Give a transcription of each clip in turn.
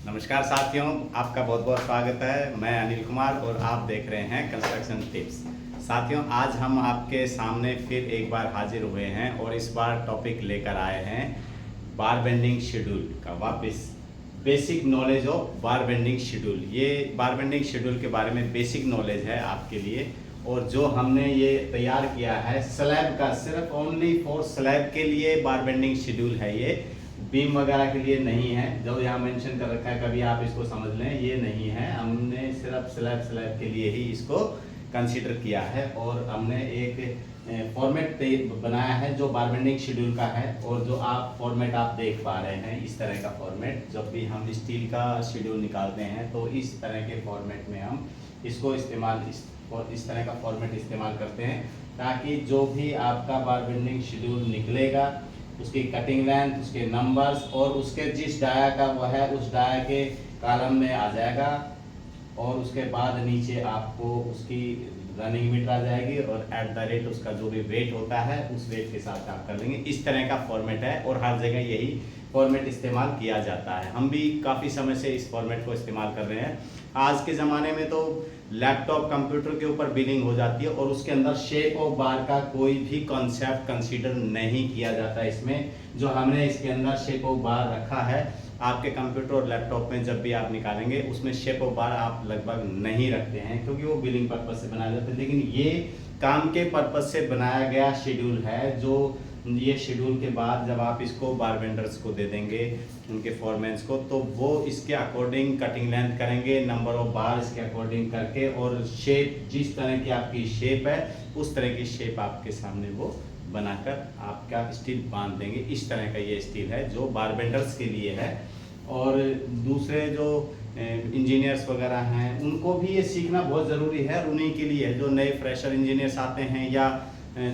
नमस्कार साथियों, आपका बहुत बहुत स्वागत है। मैं अनिल कुमार और आप देख रहे हैं कंस्ट्रक्शन टिप्स। साथियों, आज हम आपके सामने फिर एक बार हाजिर हुए हैं और इस बार टॉपिक लेकर आए हैं बार बेंडिंग शेड्यूल का। वापस basic knowledge of bar bending schedule. ये बार बेंडिंग शेड्यूल के बारे में बेसिक नॉलेज है आपके लिए, और जो हमने ये तैयार किया है स्लैब का, सिर्फ ओनली फॉर स्लैब के लिए बार बेंडिंग शेड्यूल है। ये बीम वगैरह के लिए नहीं है, जो यहाँ मेंशन कर रखा है, कभी आप इसको समझ लें, ये नहीं है। हमने सिर्फ स्लैब के लिए ही इसको कंसीडर किया है, और हमने एक फॉर्मेट बनाया है जो बार बेंडिंग शेड्यूल का है। और जो आप फॉर्मेट आप देख पा रहे हैं, इस तरह का फॉर्मेट, जब भी हम स्टील का शेड्यूल निकालते हैं तो इस तरह के फॉर्मेट में हम इसको इस तरह का फॉर्मेट इस्तेमाल करते हैं, ताकि जो भी आपका बार बेंडिंग शेड्यूल निकलेगा उसकी कटिंग लेंथ, उसके नंबर्स और उसके जिस डाया का वो है उस डाया के कॉलम में आ जाएगा, और उसके बाद नीचे आपको उसकी रनिंग मीटर आ जाएगी, और एट द रेट उसका जो भी वेट होता है उस वेट के साथ आप कर लेंगे। इस तरह का फॉर्मेट है और हर जगह यही फॉर्मेट इस्तेमाल किया जाता है। हम भी काफ़ी समय से इस फॉर्मेट को इस्तेमाल कर रहे हैं। आज के ज़माने में तो लैपटॉप कंप्यूटर के ऊपर बिलिंग हो जाती है और उसके अंदर शेप ऑफ बार का कोई भी कॉन्सेप्ट कंसीडर नहीं किया जाता। इसमें जो हमने इसके अंदर शेप ऑफ बार रखा है, आपके कंप्यूटर और लैपटॉप में जब भी आप निकालेंगे उसमें शेप ऑफ बार आप लगभग नहीं रखते हैं, क्योंकि वो बिलिंग पर्पज से बनाया जाता है। लेकिन ये काम के पर्पज से बनाया गया शेड्यूल है, जो ये शेड्यूल के बाद जब आप इसको बार बेंडर्स को दे देंगे, उनके फॉरमैन्स को, तो वो इसके अकॉर्डिंग कटिंग लेंथ करेंगे, नंबर ऑफ बार इसके अकॉर्डिंग करके, और शेप जिस तरह की आपकी शेप है उस तरह की शेप आपके सामने वो बनाकर आपका स्टील बांध देंगे। इस तरह का ये स्टील है जो बार बेंडर्स के लिए है। और दूसरे जो इंजीनियर्स वगैरह हैं उनको भी ये सीखना बहुत ज़रूरी है, और उन्हीं के लिए है जो नए फ्रेशर इंजीनियर्स आते हैं, या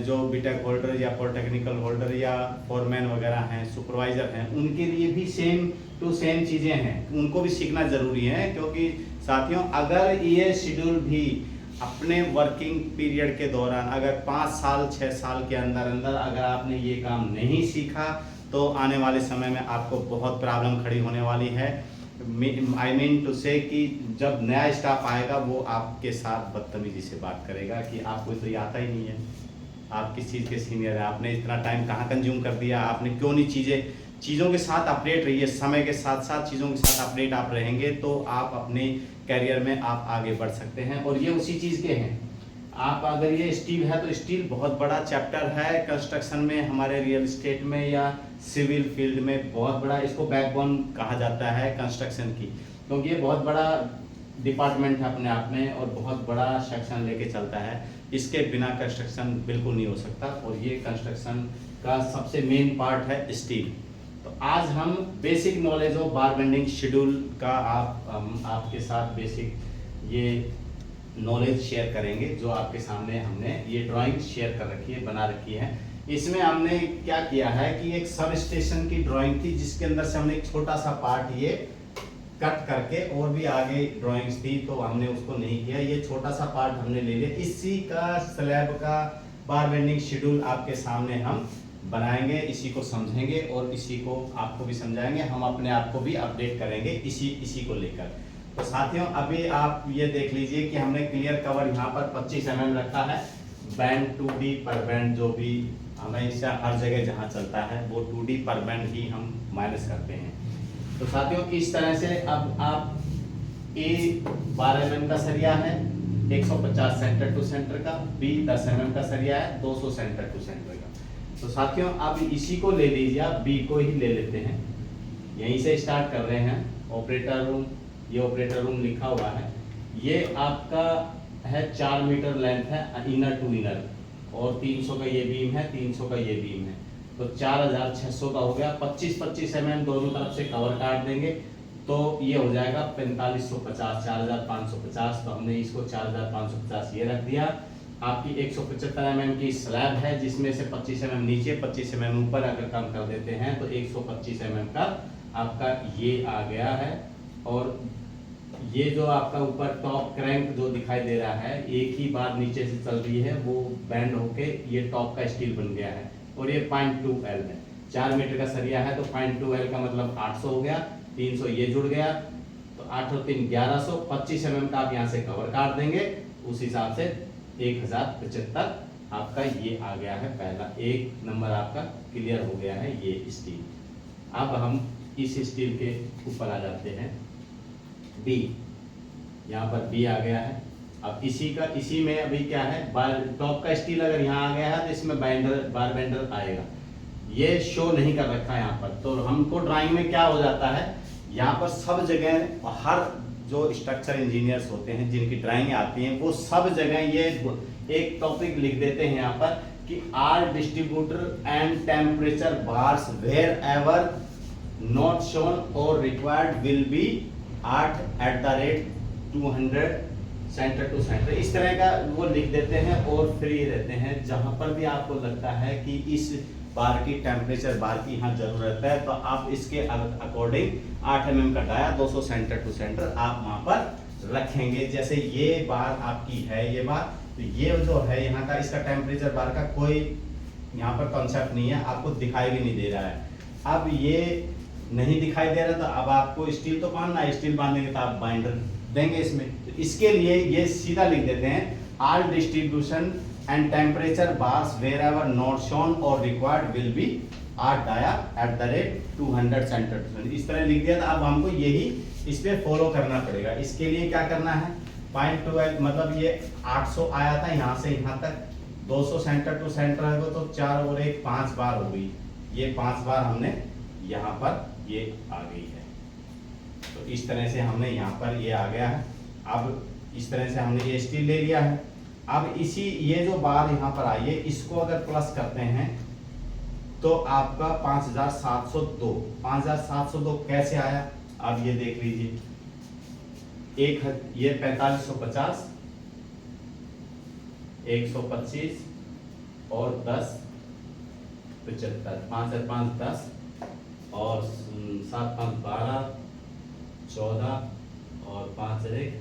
जो बीटेक होल्डर या पॉलिटेक्निकल होल्डर या फोरमैन वगैरह हैं, सुपरवाइज़र हैं, उनके लिए भी सेम टू सेम चीज़ें हैं, उनको भी सीखना ज़रूरी है। क्योंकि साथियों, अगर ये शेड्यूल भी अपने वर्किंग पीरियड के दौरान अगर 5 साल 6 साल के अंदर अंदर अगर आपने ये काम नहीं सीखा, तो आने वाले समय में आपको बहुत प्रॉब्लम खड़ी होने वाली है। आई मीन टू से कि जब नया स्टाफ आएगा वो आपके साथ बदतमीजी से बात करेगा कि आपको तो ये आता ही नहीं है, आप किस चीज़ के सीनियर हैं, आपने इतना टाइम कहाँ कंज्यूम कर दिया, आपने क्यों नहीं चीज़ों के साथ अपडेट रहिए। समय के साथ साथ चीज़ों के साथ अपडेट आप रहेंगे तो आप अपने करियर में आप आगे बढ़ सकते हैं। और ये उसी चीज़ के हैं। आप अगर ये स्टील है तो स्टील बहुत बड़ा चैप्टर है कंस्ट्रक्शन में, हमारे रियल एस्टेट में या सिविल फील्ड में बहुत बड़ा, इसको बैकबोन कहा जाता है कंस्ट्रक्शन की, क्योंकि ये बहुत बड़ा डिपार्टमेंट है अपने आप में और बहुत बड़ा सेक्शन लेके चलता है। इसके बिना कंस्ट्रक्शन बिल्कुल नहीं हो सकता, और ये कंस्ट्रक्शन का सबसे मेन पार्ट है स्टील। तो आज हम basic knowledge of bar bending schedule का आपके साथ बेसिक ये नॉलेज शेयर करेंगे, जो आपके सामने हमने ये ड्राइंग शेयर कर रखी है, बना रखी है। इसमें हमने क्या किया है कि एक सब स्टेशन की ड्राइंग थी, जिसके अंदर से हमने एक छोटा सा पार्ट ये कट करके, और भी आगे ड्राइंग्स थी तो हमने उसको नहीं किया, ये छोटा सा पार्ट हमने ले लिया। इसी का स्लैब का बार बेंडिंग शेड्यूल आपके सामने हम बनाएंगे, इसी को समझेंगे और इसी को आपको भी समझाएंगे, हम अपने आप को भी अपडेट करेंगे इसी को लेकर। तो साथियों, अभी आप ये देख लीजिए कि हमने क्लियर कवर यहाँ पर 25 mm रखा है। बैंड 2D पर बैंड जो भी हमेशा हर जगह जहाँ चलता है वो 2D पर बैंड ही हम माइनस करते हैं। तो साथियों, इस तरह से अब आप A 12 mm का सरिया है 150 सेंटर टू सेंटर का, B 10 mm का सरिया है 200 सेंटर टू सेंटर का। तो साथियों, अब इसी को ले लीजिए, आप B को ही ले लेते हैं, यहीं से स्टार्ट कर रहे हैं। ऑपरेटर रूम, ये ऑपरेटर रूम लिखा हुआ है, ये आपका है 4 मीटर लेंथ है इनर टू इनर, और 300 का ये बीम है, 300 का ये बीम है, तो 4600 का हो गया। 25-25 mm दोनों तरफ से कवर काट देंगे तो ये हो जाएगा 4550, 4550। तो हमने इसको 4550 ये रख दिया। आपकी 175 mm की स्लैब है, जिसमें से 25 mm नीचे 25 mm ऊपर अगर कम कर देते हैं तो 125 mm का आपका ये आ गया है। और ये जो आपका ऊपर टॉप क्रैंक जो दिखाई दे रहा है, एक ही बार नीचे से चल रही है, वो बैंड होके ये टॉप का स्टील बन गया है, और ये 0.2L है। 4 मीटर का सरिया है तो 0.2L का मतलब 800 हो गया, 300 ये जुड़ गया, तो 8 और 3 1100, 25 mm का आप यहाँ से कवर काट देंगे, उस हिसाब से 1075 आपका ये आ गया है। पहला एक नंबर आपका क्लियर हो गया है ये स्टील। अब हम इस स्टील के ऊपर आ जाते हैं, बी, यहाँ पर बी आ गया है। अब इसी में अभी क्या है, टॉप का स्टील अगर यहाँ आ गया है तो इसमें बार बेंडर आएगा, ये शो नहीं कर रखा है यहाँ पर। तो हमको ड्राइंग में क्या हो जाता है, यहाँ पर सब जगह हर जो स्ट्रक्चर इंजीनियर्स होते हैं जिनकी ड्राइंग आती हैं वो सब जगह ये एक टॉपिक लिख देते हैं यहाँ पर कि are distributor and temperature bars wherever not shown or required will be @200 centre to centre, इस तरह का वो लिख देते हैं। और फिर ये रहते हैं जहां पर भी आपको लगता है कि इस बार की टेम्परेचर बार की यहाँ जरूरत है तो आप इसके अकॉर्डिंग 8 mm का डाया 200 सेंटर टू सेंटर आप वहां पर रखेंगे। जैसे ये बार आपकी है, ये बार, तो ये जो है यहाँ का इसका टेम्परेचर बार का कोई यहाँ पर कॉन्सेप्ट नहीं है, आपको दिखाई भी नहीं दे रहा है। अब ये नहीं दिखाई दे रहा तो अब आपको स्टील तो बांधना है, स्टील बांधेंगे तो आप बाइंडर देंगे इसमें। तो इसके लिए ये सीधा लिख देते हैं all distribution and temperature bars wherever not shown or required will be dia @200 centre to centre, इस तरह लिख दिया था। अब हमको यही इस पे फॉलो करना पड़ेगा। इसके लिए क्या करना है, 0.12 मतलब ये 800 आया था यहाँ से यहाँ तक, 200 सेंटर टू सेंटर है तो 4 और 1 5 बार हो गई, ये 5 बार हमने यहाँ पर ये आ गई है। तो इस तरह से हमने यहाँ पर ये आ गया है। अब इस तरह से हमने ये स्टील ले लिया है। अब इसी ये जो बार यहाँ पर आई है इसको अगर प्लस करते हैं तो आपका 5702, 5702 कैसे आया, अब ये देख लीजिए, एक ये 4550, 125 और 10 75, 5 और 5 10 और 7 5 12 14 और 5 और 1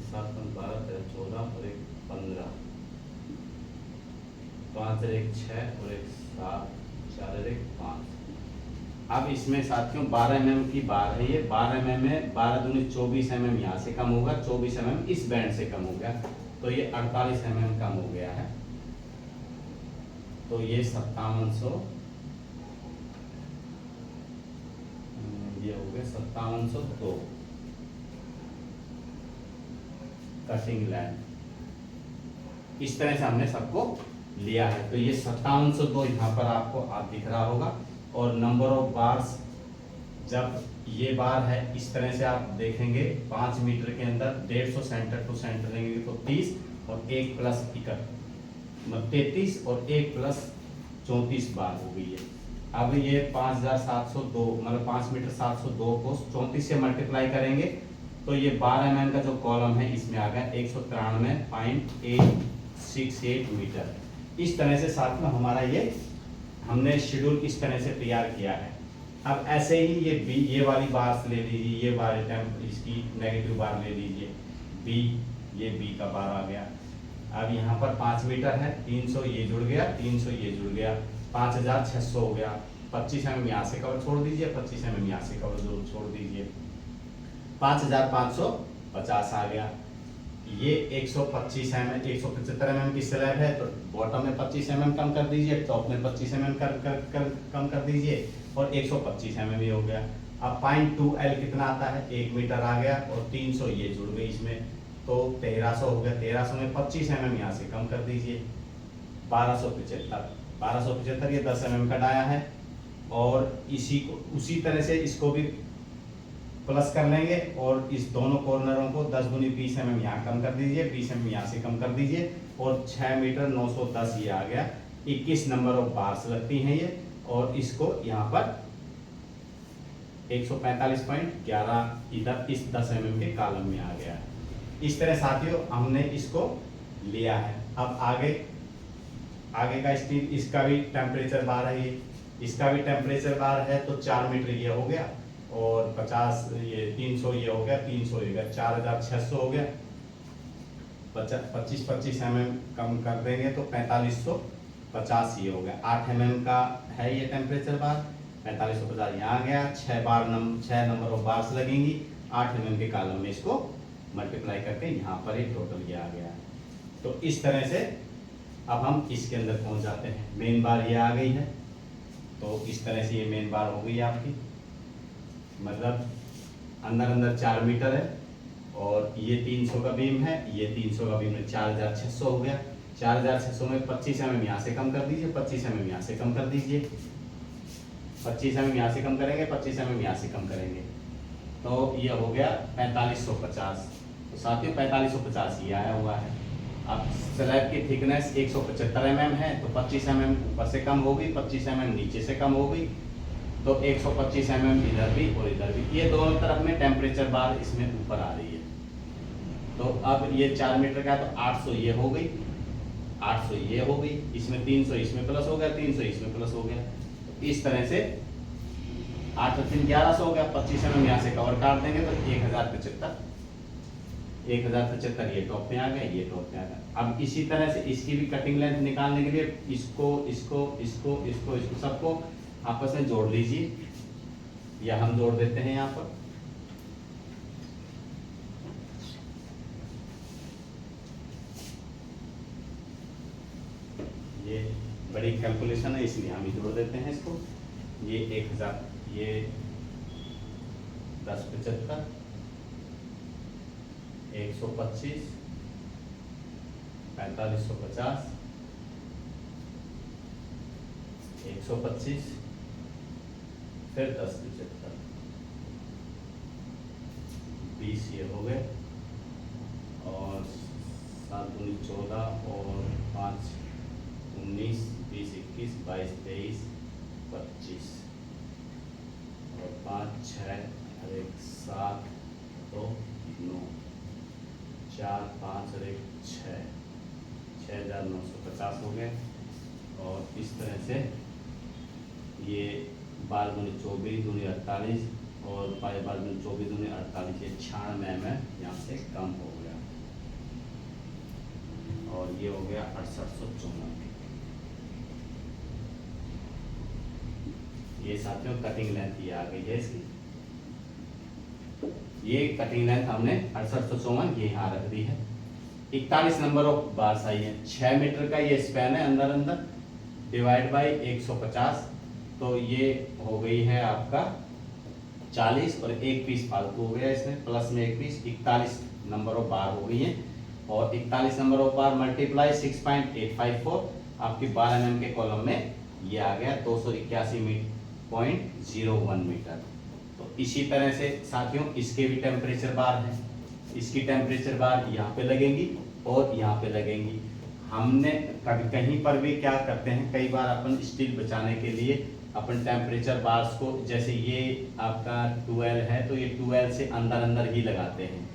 7 5 12 13 14 और 1 15, 5 और 1 6 और 1 7 4 और 1 5। अब इसमें साथियों 12 mm की बार है, ये 12 mm में 12 दूनी 24 mm यहाँ से कम होगा, 24 mm इस बैंड से कम हो गया, तो ये 48 mm कम हो गया है। तो ये 5700 ये हो गया 5702 कटिंग लाइन। इस तरह से हमने सबको लिया है। तो ये 5702 यहाँ पर आपको दिख रहा होगा। और नंबर ऑफ बार्स, जब ये बार है इस तरह से आप देखेंगे 5 मीटर के अंदर 150 सेंटर टू सेंटर लेंगे तो 30 और 1 प्लस 33 और 1 प्लस 34 बार हो गई है। अब ये 5702 मतलब 5 मीटर 702 को 34 से मल्टीप्लाई करेंगे तो ये 12 mm का जो कॉलम है इसमें आ गया 193.868 मीटर। इस तरह से साथ में हमारा ये हमने शेड्यूल इस तरह से तैयार किया है। अब ऐसे ही ये बी, ये वाली बार ले लीजिए, ये बार इसकी नेगेटिव बार ले लीजिए, बी, ये बी का बार आ गया। अब यहाँ पर 5 मीटर है, 300 ये जुड़ गया, 300 ये जुड़ गया, 5600 हो गया। 25 mm यहाँ से कवर छोड़ दीजिए, 25 mm यहाँ से कवर छोड़ दीजिए, 5550 आ गया। ये 125 mm 175 mm की स्लैब है तो बॉटम में 25 mm कम कर दीजिए, टॉप में 25 mm कम कर दीजिए और 125 mm ही हो गया। अब 0.2L कितना आता है, 1 मीटर आ गया और 300 ये जुड़ गई इसमें तो 1300 हो गया। 1300 में 25 mm यहाँ से कम कर दीजिए, 1275 ये 10 mm का डाया है। और इसी को उसी तरह से इसको भी प्लस कर लेंगे और इस दोनों कॉर्नरों को 10 दूनी 20 mm यहाँ कम कर दीजिए, 20 mm यहाँ से कम कर दीजिए और 6 मीटर 910 ये आ गया। 21 नंबर ऑफ बार्स लगती हैं ये और इसको यहाँ पर 145.11 इधर इस 10 mm के कॉलम में आ गया है। इस तरह साथियों हमने इसको लिया है। अब आगे का स्टील, इसका भी टेम्परेचर बार है, इसका भी टेम्परेचर बार है तो 4 मीटर ये हो गया और 50 ये 300 ये हो गया, 300 ये गया, 4600 हो गया। 25 mm कम कर देंगे तो 4550 ये हो गया। 8 mm का है ये टेम्परेचर बार 4550 यहाँ आ गया। 6 नंबर ऑफ बार्स लगेंगी, 8 mm के कॉलम में इसको मल्टीप्लाई करके यहाँ पर ही टोटल ये आ गया। तो इस तरह से अब हम इसके अंदर पहुँच जाते हैं। मेन बार ये आ गई है, तो इस तरह से ये मेन बार हो गई आपकी, मतलब अंदर 4 मीटर है और ये 300 का बीम है, ये 300 का बीम है, 4600 हो गया। 4600 में 25 mm यहाँ से कम कर दीजिए, 25 mm यहाँ से कम कर दीजिए, 25 mm यहाँ से कम करेंगे, 25 mm यहाँ से कम करेंगे, तो ये हो गया 4550। तो साथियों 4550 ये आया हुआ है। अब स्लैब की थिकनेस 175 mm है, तो 25 mm ऊपर से कम होगी, 25 mm नीचे से कम होगी, तो 125 mm इधर भी और इधर भी। ये दोनों तरफ में टेम्परेचर बार इसमें ऊपर आ रही है। तो अब ये 4 मीटर का है, तो 800 ये हो गई, 800 ये हो गई, इसमें 300 इसमें प्लस हो गया, 300 इसमें प्लस हो गया। तो इस तरह से 8 और 3 1100 हो गया। 25 mm यहाँ से कवर काट देंगे तो 1075 ये टॉप में आ गया, ये टॉप में आ गया। अब इसी तरह से इसकी भी कटिंग लेंथ निकालने के लिए इसको सबको आपस में जोड़ लीजिए, या हम जोड़ देते हैं यहाँ पर। ये बड़ी कैलकुलेशन है इसलिए हम ही जोड़ देते हैं इसको। ये 1000, ये 1075, 125, 4550, 125, फिर 1075, 20 ये हो गए, और 7 दूनी 14 और 5 19, 20 21 22 23 25 और 5 6 और 1 7 2 9 4 5 और 1 6, 6950 हो गए। और इस तरह से ये 12 दूनी 24 दूनी 48 और 12 दूनी 24 दूनी 48, ये 96 mm यहाँ से कम हो गया, और ये हो गया 6854। ये साथियों कटिंग लेंथ ये आ गई है इसकी। ये कटिंग लेंथ हमने 6854 ये यहाँ रख दी है। 41 नंबर ऑफ बार्स आई है। 6 मीटर का ये स्पैन है अंदर डिवाइड बाई 150, तो ये हो गई है आपका 40, और एक पीस फालतू हो गया इसमें, प्लस में एक पीस, 41 नंबर ऑफ बार हो गई है। और 41 नंबर ऑफ बार मल्टीप्लाई 6.854 आपकी 12 mm के कॉलम में ये आ गया 281.01 मीटर। तो इसी तरह से साथियों इसके भी टेम्परेचर बार हैं। इसकी टेम्परेचर बार यहाँ पे लगेंगी और यहाँ पे लगेंगी। हमने कभी कहीं पर भी क्या करते हैं, कई बार अपन स्टील बचाने के लिए अपन टेम्परेचर बार्स को, जैसे ये आपका 12 है तो ये 12 से अंदर ही लगाते हैं,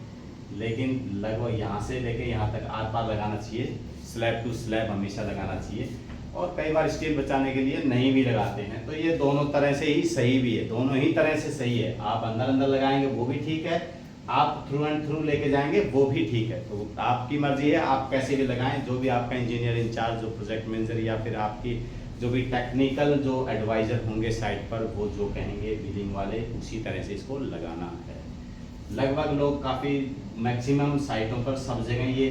लेकिन लगभग यहाँ से लेके यहाँ तक आर पार लगाना चाहिए, स्लैब टू स्लैब हमेशा लगाना चाहिए। और कई बार स्टील बचाने के लिए नहीं भी लगाते हैं, तो ये दोनों तरह से ही सही भी है, दोनों ही तरह से सही है। आप अंदर लगाएंगे वो भी ठीक है, आप थ्रू एंड थ्रू लेके जाएंगे वो भी ठीक है, तो आपकी मर्जी है, आप कैसे भी लगाएं। जो भी आपका इंजीनियर इंचार्ज, जो प्रोजेक्ट मैनेजर या फिर आपकी जो भी टेक्निकल जो एडवाइजर होंगे साइट पर, वो जो कहेंगे बिल्डिंग वाले, उसी तरह से इसको लगाना है। लगभग लोग काफ़ी मैक्सिमम साइटों पर सब जगह ये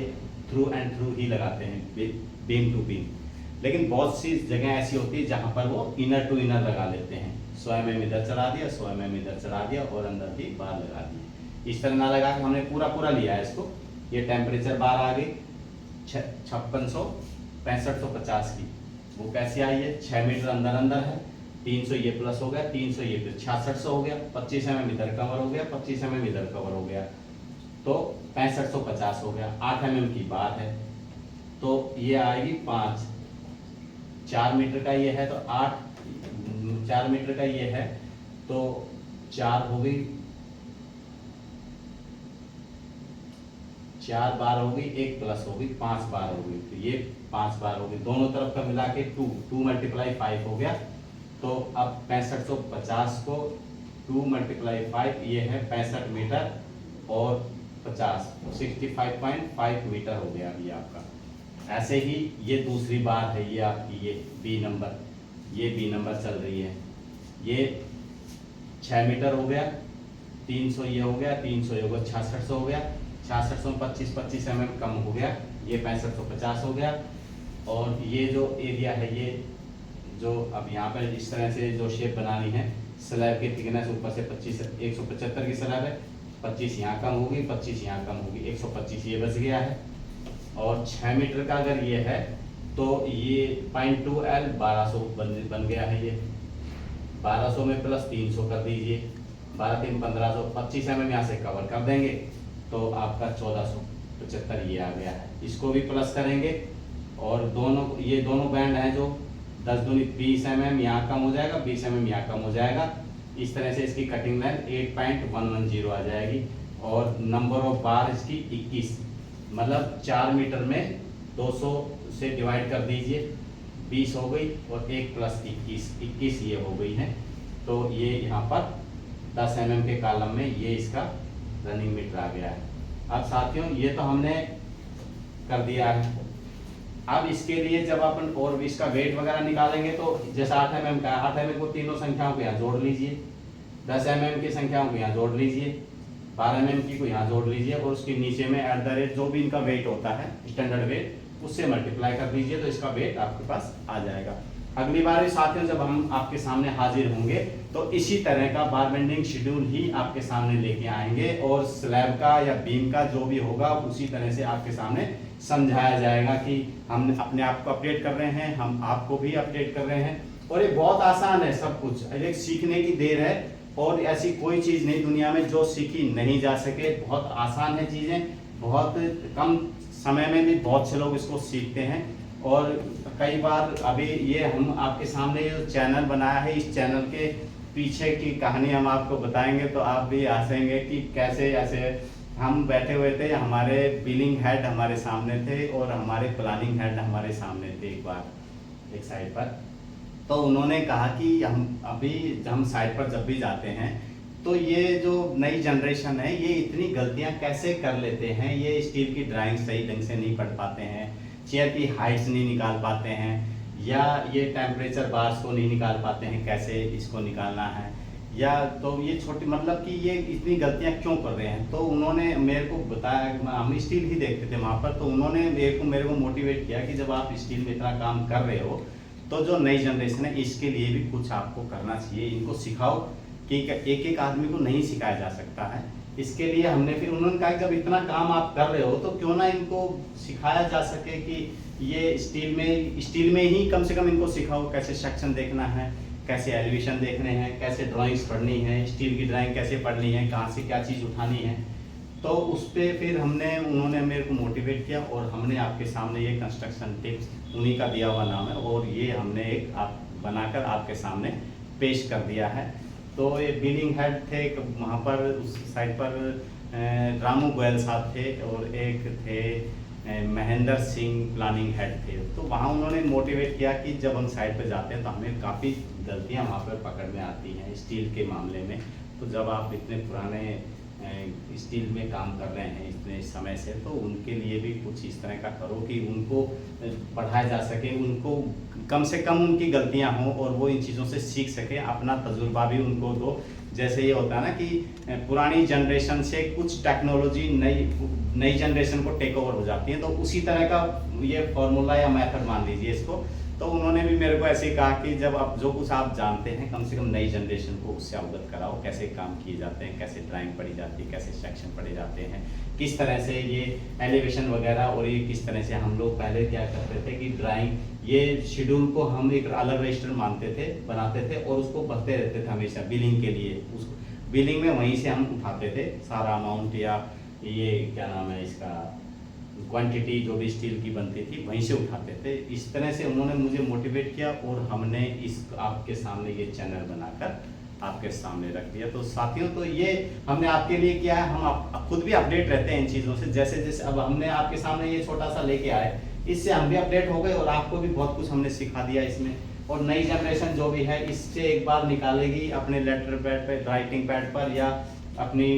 थ्रू एंड थ्रू ही लगाते हैं, बीम टू बीम। लेकिन बहुत सी जगह ऐसी होती है जहाँ पर वो इनर टू इनर लगा लेते हैं, 100 mm इधर चढ़ा दिया, 100 mm इधर चढ़ा दिया और अंदर भी बार लगा दी। इस तरह ना लगा के हमने पूरा लिया है इसको। ये टेम्परेचर बार आ गई 6550 की, वो कैसे आई है, 6 मीटर अंदर है, 300 ये प्लस हो गया, 300 ये प्लस 6600 हो गया, 25 mm इधर कवर हो गया, 25 mm इधर कवर हो गया, तो 6550 हो गया। 8 mm की बात है तो ये आएगी 5, 4 मीटर का ये है तो 8, 4 मीटर का ये है तो 4 हो गई, 4 बार हो गई, 1 प्लस हो गई, 5 बार हो गई, तो ये 5 बार हो गई, दोनों तरफ का मिला के 2 × 5 हो गया। तो अब 6550 को 2 × 5 ये है 65 मीटर और 50 65.5 मीटर हो गया अभी आपका। ऐसे ही ये दूसरी बार है, ये आपकी ये बी नंबर चल रही है, ये 6 मीटर हो गया, 300 ये हो गया, 300 ये हो गया, 6600 हो गया, 6600 में 25 mm कम हो गया, ये 6550 हो गया। और ये जो एरिया है, ये जो अब यहाँ पर इस तरह से जो शेप बनानी है, स्लैब की थिकनेस ऊपर से 175 की स्लैब है, 25 यहाँ कम होगी, 25 यहाँ कम होगी, 125 ये बच गया है। और 6 मीटर का अगर ये है तो ये 0.2L 1200 बन गया है। ये 1200 में प्लस 300 कर दीजिए, 12 3 1500, 25 mm यहाँ से कवर कर देंगे तो आपका 1475 ये आ गया है। इसको भी प्लस करेंगे और दोनों ये दोनों बैंड हैं जो 10 दूनी 20 mm यहाँ कम हो जाएगा, 20 mm यहाँ कम हो जाएगा। इस तरह से इसकी कटिंग लाइन 8.110 आ जाएगी। और नंबर ऑफ बार इसकी 21, मतलब 4 मीटर में 200 से डिवाइड कर दीजिए, 20 हो गई और 1 प्लस 21 ये हो गई है। तो ये यहाँ पर 10 mm के कॉलम में ये इसका रनिंग मीटर आ गया है। अब साथियों ये तो हमने कर दिया है। अब इसके लिए जब अपन और भी इसका वेट वगैरह निकालेंगे तो जैसे 8 mm का, 8 mm को तीनों संख्याओं को यहाँ जोड़ लीजिए, 10 mm की संख्याओं को यहाँ जोड़ लीजिए, 12 mm की को यहाँ जोड़ लीजिए और उसके नीचे में एट द रेट जो भी इनका वेट होता है स्टैंडर्ड वेट उससे मल्टीप्लाई कर दीजिए तो इसका वेट आपके पास आ जाएगा। अगली बार साथियों जब हम आपके सामने हाजिर होंगे तो इसी तरह का बार बेंडिंग शेड्यूल ही आपके सामने लेके आएंगे और स्लैब का या बीम का जो भी होगा उसी तरह से आपके सामने समझाया जाएगा कि हम अपने आप को अपडेट कर रहे हैं, हम आपको भी अपडेट कर रहे हैं। और ये बहुत आसान है, सब कुछ एक सीखने की देर है और ऐसी कोई चीज़ नहीं दुनिया में जो सीखी नहीं जा सके। बहुत आसान है चीज़ें, बहुत कम समय में भी बहुत से लोग इसको सीखते हैं। और कई बार अभी ये हम आपके सामने जो चैनल बनाया है इस चैनल के पीछे की कहानी हम आपको बताएंगे तो आप भी हंसेंगे कि कैसे ऐसे हम बैठे हुए थे, हमारे बिलिंग हेड हमारे सामने थे और हमारे प्लानिंग हेड हमारे सामने थे एक बार एक साइड पर। तो उन्होंने कहा कि हम साइड पर जब भी जाते हैं तो ये जो नई जनरेशन है ये इतनी गलतियां कैसे कर लेते हैं, ये स्टील की ड्राइंग सही ढंग से नहीं पढ़ पाते हैं, चेयर की हाइट्स नहीं निकाल पाते हैं, या ये टेम्परेचर बार्स को नहीं निकाल पाते हैं कैसे इसको निकालना है, या तो ये छोटी मतलब कि ये इतनी गलतियां क्यों कर रहे हैं। तो उन्होंने मेरे को बताया, हम स्टील ही देखते थे वहाँ पर, तो उन्होंने मेरे को मोटिवेट किया कि जब आप स्टील में इतना काम कर रहे हो तो जो नई जनरेशन है इसके लिए भी कुछ आपको करना चाहिए, इनको सिखाओ कि एक एक आदमी को नहीं सिखाया जा सकता है। इसके लिए हमने फिर उन्होंने कहा जब इतना काम आप कर रहे हो तो क्यों ना इनको सिखाया जा सके कि ये स्टील में ही कम से कम इनको सिखाओ कैसे सेक्शन देखना है, कैसे एलिवेशन देखने हैं, कैसे ड्राइंग्स पढ़नी है, स्टील की ड्राइंग कैसे पढ़नी है, कहाँ से क्या चीज़ उठानी है। तो उस पर फिर उन्होंने मेरे को मोटिवेट किया और हमने आपके सामने ये कंस्ट्रक्शन टिप्स उन्हीं का दिया हुआ नाम है और ये हमने एक आप बनाकर आपके सामने पेश कर दिया है। तो ये बिलिंग हेड थे वहाँ पर उस साइड पर रामू गोयल साहब थे और एक थे महेंद्र सिंह प्लानिंग हेड थे। तो वहाँ उन्होंने मोटिवेट किया कि जब हम साइड पर जाते हैं तो हमें काफ़ी गलतियाँ वहाँ पर पकड़ में आती हैं स्टील के मामले में। तो जब आप इतने पुराने स्टील में काम कर रहे हैं इतने समय से तो उनके लिए भी कुछ इस तरह का करो कि उनको पढ़ाया जा सके, उनको कम से कम उनकी गलतियां हों और वो इन चीज़ों से सीख सके, अपना तजुर्बा भी उनको दो। जैसे ये होता है ना कि पुरानी जनरेशन से कुछ टेक्नोलॉजी नई जनरेशन को टेक ओवर हो जाती है, तो उसी तरह का ये फॉर्मूला या मेथड मान लीजिए इसको। तो उन्होंने भी मेरे को ऐसे ही कहा कि जब आप जो कुछ आप जानते हैं कम से कम नई जनरेशन को उससे अवगत कराओ, कैसे काम किए जाते हैं, कैसे ड्राइंग पढ़ी जाती है, कैसे सेक्शन पढ़े जाते हैं, किस तरह से ये एलिवेशन वगैरह, और ये किस तरह से हम लोग पहले क्या करते थे कि ड्राइंग ये शेड्यूल को हम एक अलग रजिस्टर मानते थे, बनाते थे और उसको भरते रहते थे हमेशा बिलिंग के लिए। उसको बिलिंग में वहीं से हम उठाते थे सारा अमाउंट या ये क्या नाम है इसका क्वांटिटी जो भी स्टील की बनती थी वहीं से उठाते थे। इस तरह से उन्होंने मुझे मोटिवेट किया और हमने इस आपके सामने ये चैनल बनाकर आपके सामने रख दिया। तो साथियों तो ये हमने आपके लिए किया है, हम खुद भी अपडेट रहते हैं इन चीज़ों से। जैसे जैसे अब हमने आपके सामने ये छोटा सा लेके आए, इससे हम भी अपडेट हो गए और आपको भी बहुत कुछ हमने सिखा दिया इसमें। और नई जनरेशन जो भी है इससे एक बार निकालेगी अपने लेटर पैड पर, राइटिंग पैड पर या अपनी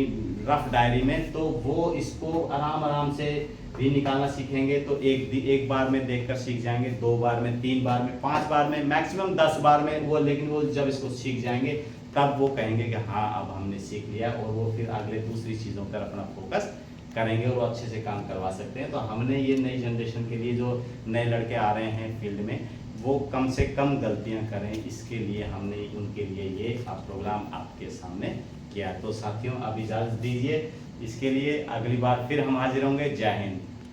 रफ डायरी में, तो वो इसको आराम आराम से भी निकालना सीखेंगे तो एक बार में देखकर सीख जाएंगे, 2 बार में, 3 बार में, 5 बार में, मैक्सिमम 10 बार में वो। लेकिन वो जब इसको सीख जाएंगे तब वो कहेंगे कि हाँ अब हमने सीख लिया, और वो फिर अगले दूसरी चीज़ों पर अपना फोकस करेंगे और वो अच्छे से काम करवा सकते हैं। तो हमने ये नई जनरेशन के लिए, जो नए लड़के आ रहे हैं फील्ड में, वो कम से कम गलतियां करें, इसके लिए हमने उनके लिए ये प्रोग्राम आपके सामने किया। तो साथियों अब इजाज़त दीजिए, इसके लिए अगली बार फिर हम हाजिर होंगे। जय हिंद।